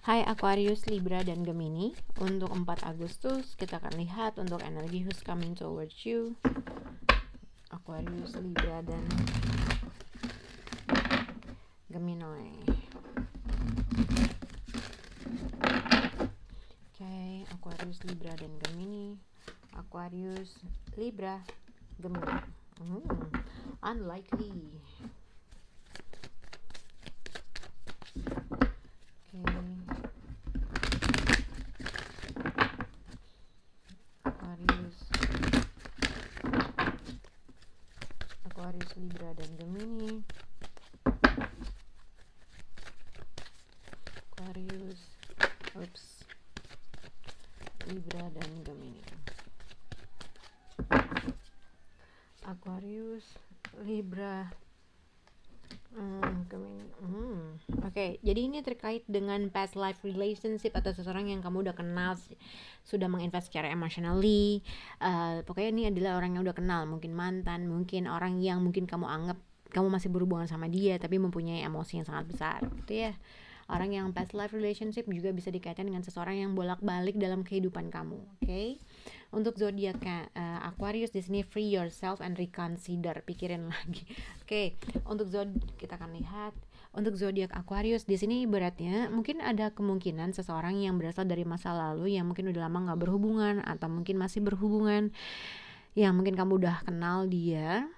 Hai Aquarius, Libra, dan Gemini. Untuk 4 Agustus kita akan lihat untuk energi who's coming towards you. Aquarius, Libra, dan Gemini. Oke, Aquarius, Libra, dan Gemini. Aquarius, Libra, Gemini. Unlikely. Aquarius, Libra, dan Gemini. Libra, dan Gemini. Aquarius, Libra, Gemini. Oke, jadi ini terkait dengan past life relationship atau seseorang yang kamu udah kenal, sudah menginvest secara emotionally. Pokoknya ini adalah orang yang udah kenal, mungkin mantan, mungkin orang yang mungkin kamu anggap kamu masih berhubungan sama dia tapi mempunyai emosi yang sangat besar, gitu ya. Orang yang past life relationship juga bisa dikaitkan dengan seseorang yang bolak-balik dalam kehidupan kamu, oke? Untuk zodiak Aquarius di sini, free yourself and reconsider, pikirin lagi. Oke, untuk kita akan lihat untuk zodiak Aquarius di sini ibaratnya mungkin ada kemungkinan seseorang yang berasal dari masa lalu yang mungkin udah lama nggak berhubungan atau mungkin masih berhubungan, yang mungkin kamu udah kenal dia.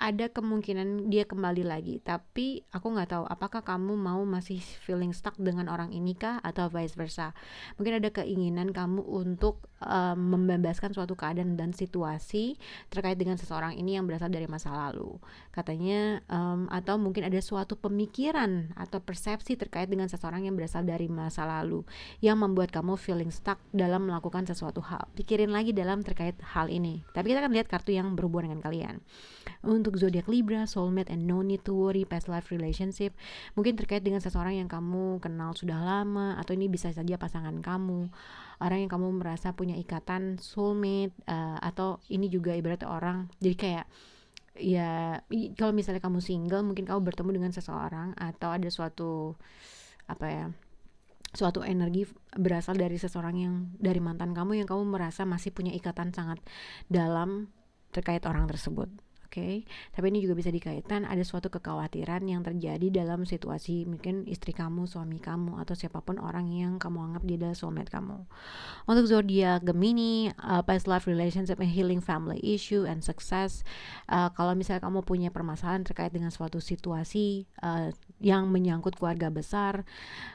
Ada kemungkinan dia kembali lagi, tapi aku nggak tahu apakah kamu mau masih feeling stuck dengan orang ini kah atau vice versa. Mungkin ada keinginan kamu untuk membebaskan suatu keadaan dan situasi terkait dengan seseorang ini yang berasal dari masa lalu katanya, atau mungkin ada suatu pemikiran atau persepsi terkait dengan seseorang yang berasal dari masa lalu yang membuat kamu feeling stuck dalam melakukan sesuatu hal. Pikirin lagi dalam terkait hal ini, tapi kita akan lihat kartu yang berhubungan dengan kalian. Untuk zodiak Libra, soulmate and no need to worry, past life relationship, mungkin terkait dengan seseorang yang kamu kenal sudah lama, atau ini bisa saja pasangan kamu, orang yang kamu merasa punya ikatan soulmate, atau ini juga ibaratnya orang, jadi kayak ya kalau misalnya kamu single, mungkin kamu bertemu dengan seseorang atau ada suatu suatu energi berasal dari seseorang yang dari mantan kamu yang kamu merasa masih punya ikatan sangat dalam terkait orang tersebut. Oke, tapi ini juga bisa dikaitkan ada suatu kekhawatiran yang terjadi dalam situasi mungkin istri kamu, suami kamu, atau siapapun orang yang kamu anggap dia adalah soulmate kamu. Untuk zodiak Gemini, past life relationship and healing family issue and success. Kalau misalnya kamu punya permasalahan terkait dengan suatu situasi yang menyangkut keluarga besar,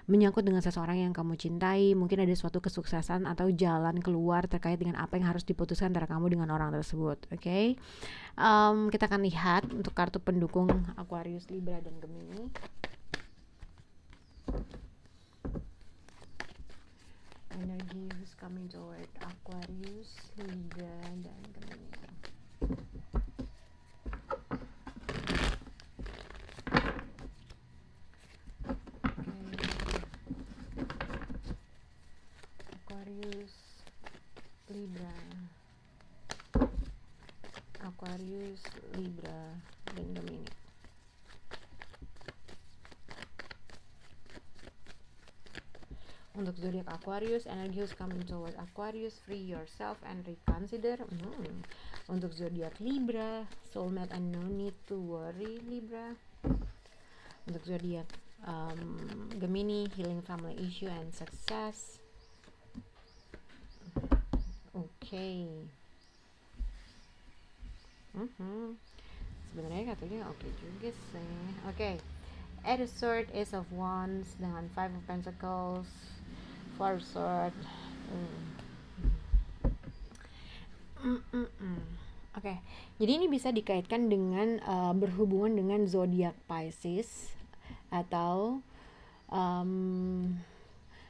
menyangkut dengan seseorang yang kamu cintai, mungkin ada suatu kesuksesan atau jalan keluar terkait dengan apa yang harus diputuskan antara kamu dengan orang tersebut. Oke. Kita akan lihat untuk kartu pendukung Aquarius, Libra, dan Gemini. Energy who's coming toward Aquarius, Libra, dan Gemini. Aquarius, Libra, Aquarius, Libra, dan Gemini. Untuk zodiak Aquarius, energy is coming toward Aquarius, free yourself and reconsider. Untuk zodiak Libra, soulmate and no need to worry, Libra. Untuk zodiak Gemini, healing family issue and success. Oke. Sebenarnya katanya oke juga sih. Oke. Eight of Swords, Ace of Wands dengan Five of Pentacles, Four of Swords. Oke. Jadi ini bisa dikaitkan dengan berhubungan dengan zodiak Pisces atau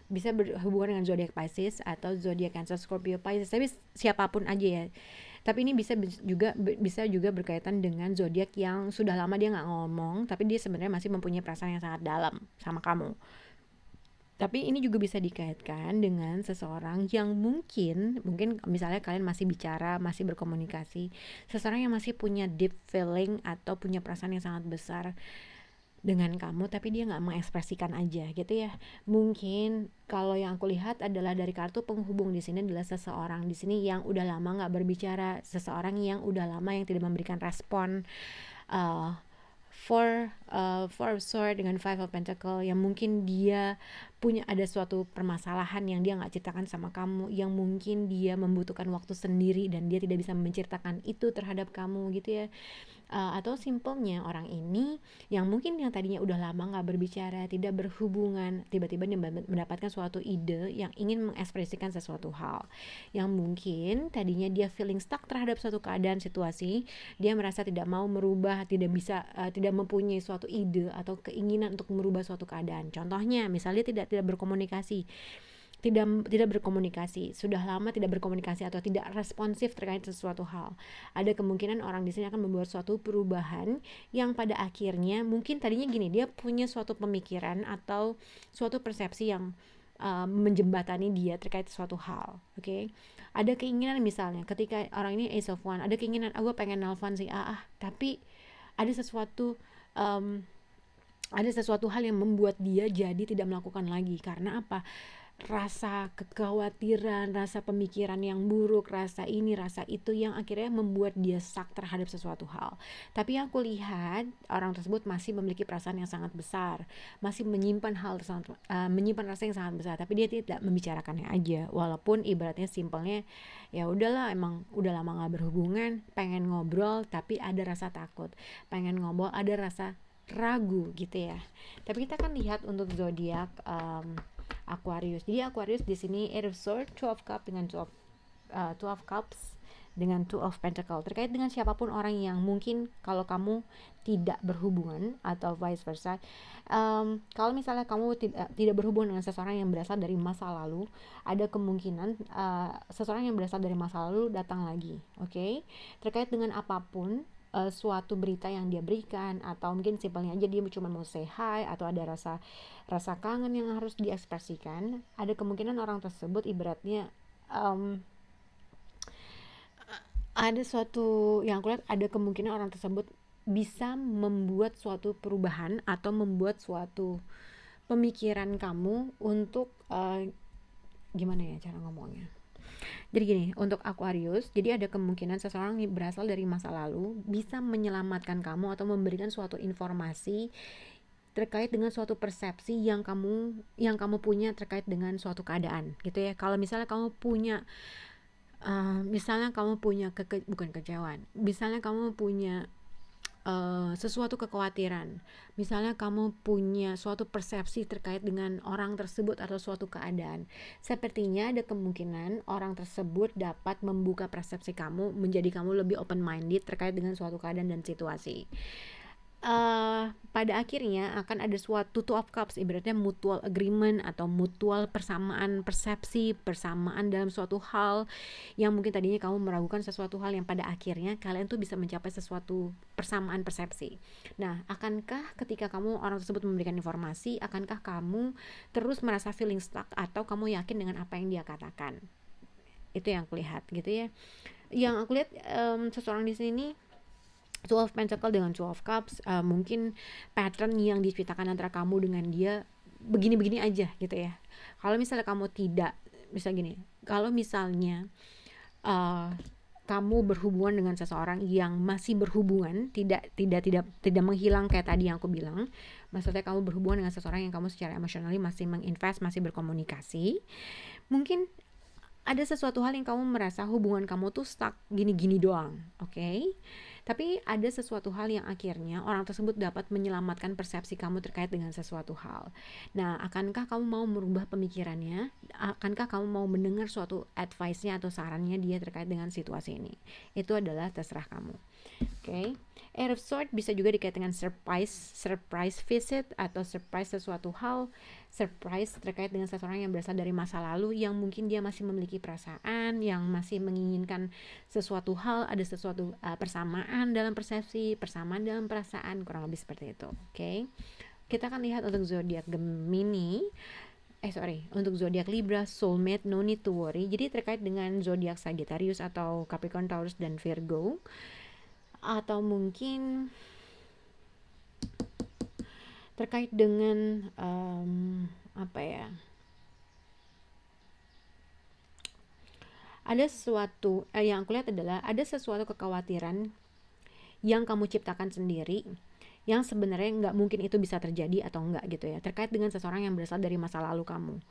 bisa berhubungan dengan zodiak Pisces atau zodiak Cancer, Scorpio, Pisces, tapi siapapun aja ya. Tapi ini bisa juga berkaitan dengan zodiak yang sudah lama dia nggak ngomong, tapi dia sebenarnya masih mempunyai perasaan yang sangat dalam sama kamu. Tapi ini juga bisa dikaitkan dengan seseorang yang mungkin misalnya kalian masih bicara, masih berkomunikasi, seseorang yang masih punya deep feeling atau punya perasaan yang sangat besar dengan kamu, tapi dia nggak mengekspresikan aja gitu ya. Mungkin kalau yang aku lihat adalah dari kartu penghubung di sini adalah seseorang di sini yang udah lama nggak berbicara, seseorang yang udah lama yang tidak memberikan respon. uh, Four of Swords dengan Five of Pentacle, yang mungkin dia punya ada suatu permasalahan yang dia nggak ceritakan sama kamu, yang mungkin dia membutuhkan waktu sendiri dan dia tidak bisa menceritakan itu terhadap kamu gitu ya. Atau simpelnya orang ini yang mungkin yang tadinya udah lama nggak berbicara, tidak berhubungan, tiba-tiba dia mendapatkan suatu ide yang ingin mengekspresikan sesuatu hal, yang mungkin tadinya dia feeling stuck terhadap suatu keadaan situasi, dia merasa tidak mau merubah, tidak bisa, tidak mempunyai suatu ide atau keinginan untuk merubah suatu keadaan. Contohnya misalnya tidak berkomunikasi, tidak berkomunikasi, sudah lama tidak berkomunikasi atau tidak responsif terkait sesuatu hal. Ada kemungkinan orang di sini akan membuat suatu perubahan yang pada akhirnya mungkin tadinya gini, dia punya suatu pemikiran atau suatu persepsi yang menjembatani dia terkait suatu hal. Oke. Ada keinginan misalnya ketika orang ini Ace of One, ada keinginan gue pengen nelfon si A, tapi ada sesuatu um, ada sesuatu hal yang membuat dia jadi tidak melakukan lagi. Karena apa? Rasa kekhawatiran, rasa pemikiran yang buruk, rasa ini, rasa itu, yang akhirnya membuat dia stuck terhadap sesuatu hal. Tapi yang aku lihat, orang tersebut masih memiliki perasaan yang sangat besar, masih menyimpan menyimpan rasa yang sangat besar, tapi dia tidak membicarakannya aja. Walaupun ibaratnya simpelnya, ya udahlah, emang udah lama gak berhubungan, pengen ngobrol tapi ada rasa takut, pengen ngobrol ada rasa ragu gitu ya. Tapi kita kan lihat untuk zodiak Aquarius. Jadi Aquarius di sini Eight of Swords, Two of Cups dengan Two of Cups dengan Two of Pentacle. Terkait dengan siapapun orang yang mungkin kalau kamu tidak berhubungan atau vice versa. Kalau misalnya kamu tidak berhubungan dengan seseorang yang berasal dari masa lalu, ada kemungkinan seseorang yang berasal dari masa lalu datang lagi. Oke? Terkait dengan apapun, suatu berita yang dia berikan, atau mungkin simpelnya aja dia cuma mau say hi, atau ada rasa kangen yang harus diekspresikan, ada kemungkinan orang tersebut ibaratnya ada suatu yang aku lihat, ada kemungkinan orang tersebut bisa membuat suatu perubahan atau membuat suatu pemikiran kamu untuk gimana ya cara ngomongnya. Jadi gini, untuk Aquarius, jadi ada kemungkinan seseorang yang berasal dari masa lalu bisa menyelamatkan kamu atau memberikan suatu informasi terkait dengan suatu persepsi yang kamu punya terkait dengan suatu keadaan gitu ya. Kalau misalnya kamu punya bukan kekecewaan, misalnya kamu punya sesuatu kekhawatiran, misalnya kamu punya suatu persepsi terkait dengan orang tersebut atau suatu keadaan, sepertinya ada kemungkinan orang tersebut dapat membuka persepsi kamu, menjadi kamu lebih open minded terkait dengan suatu keadaan dan situasi. Pada akhirnya akan ada suatu Two of Cups, ibaratnya mutual agreement atau mutual persamaan persepsi, persamaan dalam suatu hal yang mungkin tadinya kamu meragukan sesuatu hal, yang pada akhirnya kalian tuh bisa mencapai sesuatu persamaan persepsi. Nah, akankah ketika orang tersebut memberikan informasi, akankah kamu terus merasa feeling stuck atau kamu yakin dengan apa yang dia katakan? Itu yang aku lihat gitu ya. Yang aku lihat seseorang di sini Two of Pentacle dengan Two of Cups, mungkin pattern yang diceritakan antara kamu dengan dia begini-begini aja gitu ya. Kalau misalnya kamu tidak, bisa gini, kalau misalnya kamu berhubungan dengan seseorang yang masih berhubungan, tidak menghilang kayak tadi yang aku bilang, maksudnya kamu berhubungan dengan seseorang yang kamu secara emotionally masih menginvest, masih berkomunikasi, mungkin ada sesuatu hal yang kamu merasa hubungan kamu tuh stuck gini-gini doang, oke? Tapi ada sesuatu hal yang akhirnya orang tersebut dapat menyelamatkan persepsi kamu terkait dengan sesuatu hal. Nah, akankah kamu mau merubah pemikirannya? Akankah kamu mau mendengar suatu advice-nya atau sarannya dia terkait dengan situasi ini? Itu adalah terserah kamu. Oke. Eight of Swords bisa juga dikaitkan dengan surprise visit atau surprise sesuatu hal, surprise terkait dengan seseorang yang berasal dari masa lalu yang mungkin dia masih memiliki perasaan, yang masih menginginkan sesuatu hal, ada sesuatu persamaan dalam persepsi, persamaan dalam perasaan, kurang lebih seperti itu. Oke. Kita akan lihat untuk zodiak Gemini. Untuk zodiak Libra, soulmate, no need to worry. Jadi terkait dengan zodiak Sagittarius atau Capricorn, Taurus dan Virgo, atau mungkin terkait dengan apa ya, ada sesuatu yang aku lihat adalah ada sesuatu kekhawatiran yang kamu ciptakan sendiri yang sebenarnya nggak mungkin itu bisa terjadi atau enggak gitu ya, terkait dengan seseorang yang berasal dari masa lalu kamu.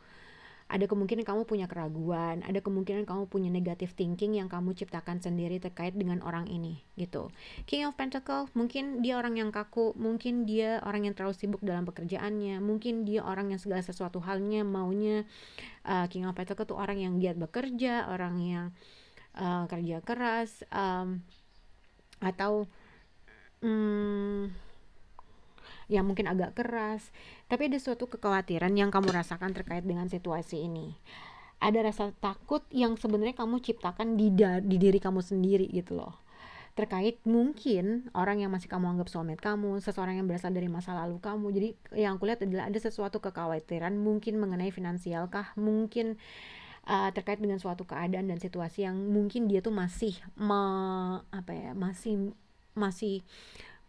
Ada kemungkinan kamu punya keraguan, ada kemungkinan kamu punya negative thinking yang kamu ciptakan sendiri terkait dengan orang ini gitu. King of Pentacle, mungkin dia orang yang kaku, mungkin dia orang yang terlalu sibuk dalam pekerjaannya, mungkin dia orang yang segala sesuatu halnya maunya. King of Pentacle tuh orang yang giat bekerja, orang yang kerja keras, atau yang mungkin agak keras, tapi ada suatu kekhawatiran yang kamu rasakan terkait dengan situasi ini. Ada rasa takut yang sebenarnya kamu ciptakan di diri kamu sendiri gitu loh. Terkait mungkin orang yang masih kamu anggap soulmate kamu, seseorang yang berasal dari masa lalu kamu. Jadi yang aku lihat adalah ada sesuatu kekhawatiran mungkin mengenai finansial kah, mungkin terkait dengan suatu keadaan dan situasi yang mungkin dia tuh masih masih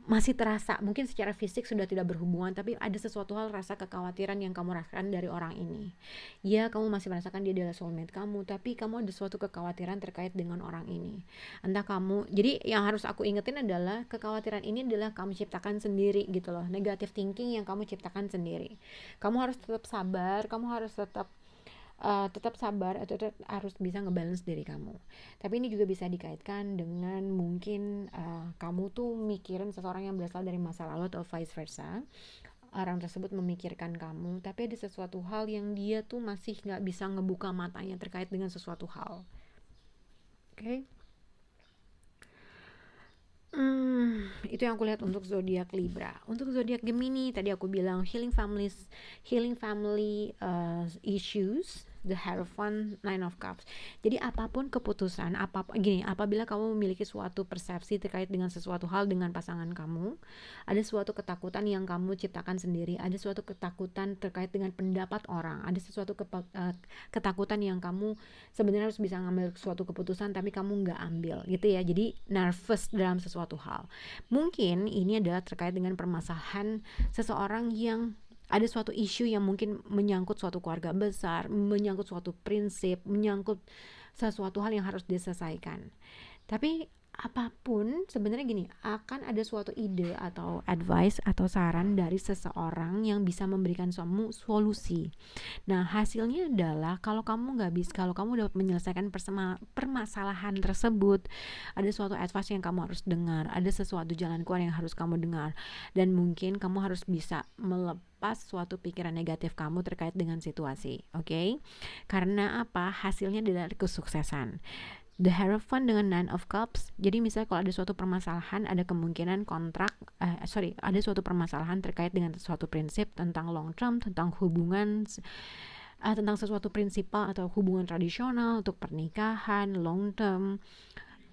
masih terasa, mungkin secara fisik sudah tidak berhubungan, tapi ada sesuatu hal rasa kekhawatiran yang kamu rasakan dari orang ini. Ya, kamu masih merasakan dia adalah soulmate kamu, tapi kamu ada suatu kekhawatiran terkait dengan orang ini. Entah kamu, jadi yang harus aku ingetin adalah kekhawatiran ini adalah kamu ciptakan sendiri gitu loh. Negative thinking yang kamu ciptakan sendiri. Kamu harus tetap sabar, kamu harus tetap sabar atau tetap harus bisa ngebalance diri kamu. Tapi ini juga bisa dikaitkan dengan mungkin kamu tuh mikirin seseorang yang berasal dari masa lalu atau vice versa. Orang tersebut memikirkan kamu, tapi ada sesuatu hal yang dia tuh masih nggak bisa ngebuka matanya terkait dengan sesuatu hal. Oke? Itu yang aku lihat untuk zodiak Libra. Untuk zodiak Gemini, tadi aku bilang healing family issues, the Hierophant, Nine of Cups. Jadi apapun keputusan, apabila kamu memiliki suatu persepsi terkait dengan sesuatu hal dengan pasangan kamu, ada suatu ketakutan yang kamu ciptakan sendiri, ada suatu ketakutan terkait dengan pendapat orang, ada sesuatu ketakutan yang kamu sebenarnya harus bisa ngambil suatu keputusan tapi kamu nggak ambil gitu ya. Jadi nervous dalam sesuatu hal. Mungkin ini adalah terkait dengan permasalahan seseorang yang ada suatu isu yang mungkin menyangkut suatu keluarga besar, menyangkut suatu prinsip, menyangkut sesuatu hal yang harus diselesaikan. Tapi apapun sebenarnya gini, akan ada suatu ide atau advice atau saran dari seseorang yang bisa memberikan kamu solusi. Nah hasilnya adalah kalau kamu dapat menyelesaikan permasalahan tersebut, ada suatu advice yang kamu harus dengar, ada sesuatu jalan keluar yang harus kamu dengar, dan mungkin kamu harus bisa melepas suatu pikiran negatif kamu terkait dengan situasi, oke? Karena apa? Hasilnya adalah kesuksesan. The Hierophant dengan Nine of Cups. Jadi misalnya kalau ada suatu permasalahan, ada kemungkinan ada suatu permasalahan terkait dengan suatu prinsip tentang long term, tentang hubungan, tentang sesuatu prinsipal atau hubungan tradisional untuk pernikahan, long term,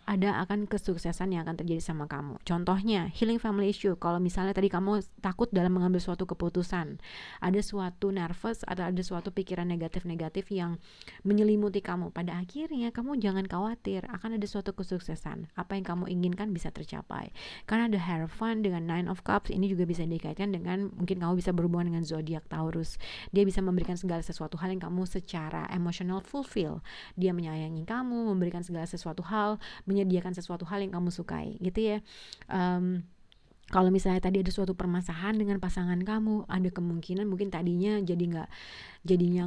ada akan kesuksesan yang akan terjadi sama kamu. Contohnya, healing family issue. Kalau misalnya tadi kamu takut dalam mengambil suatu keputusan, ada suatu nervous atau ada suatu pikiran negatif-negatif yang menyelimuti kamu. Pada akhirnya, kamu jangan khawatir, akan ada suatu kesuksesan. Apa yang kamu inginkan bisa tercapai. Karena ada Hierophant dengan Nine of Cups, ini juga bisa dikaitkan dengan mungkin kamu bisa berhubungan dengan zodiak Taurus. Dia bisa memberikan segala sesuatu hal yang kamu secara emosional fulfill. Dia menyayangi kamu, memberikan segala sesuatu hal, menyediakan sesuatu hal yang kamu sukai gitu ya. Kalau misalnya tadi ada suatu permasalahan dengan pasangan kamu, ada kemungkinan mungkin tadinya jadinya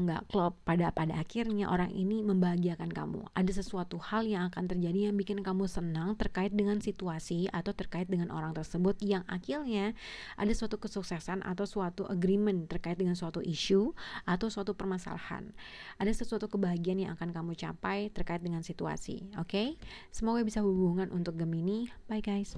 nggak klop, pada akhirnya orang ini membahagiakan kamu. Ada sesuatu hal yang akan terjadi yang bikin kamu senang terkait dengan situasi atau terkait dengan orang tersebut, yang akhirnya ada suatu kesuksesan atau suatu agreement terkait dengan suatu isu atau suatu permasalahan. Ada sesuatu kebahagiaan yang akan kamu capai terkait dengan situasi. Oke? Semoga bisa hubungan untuk Gemini. Bye guys.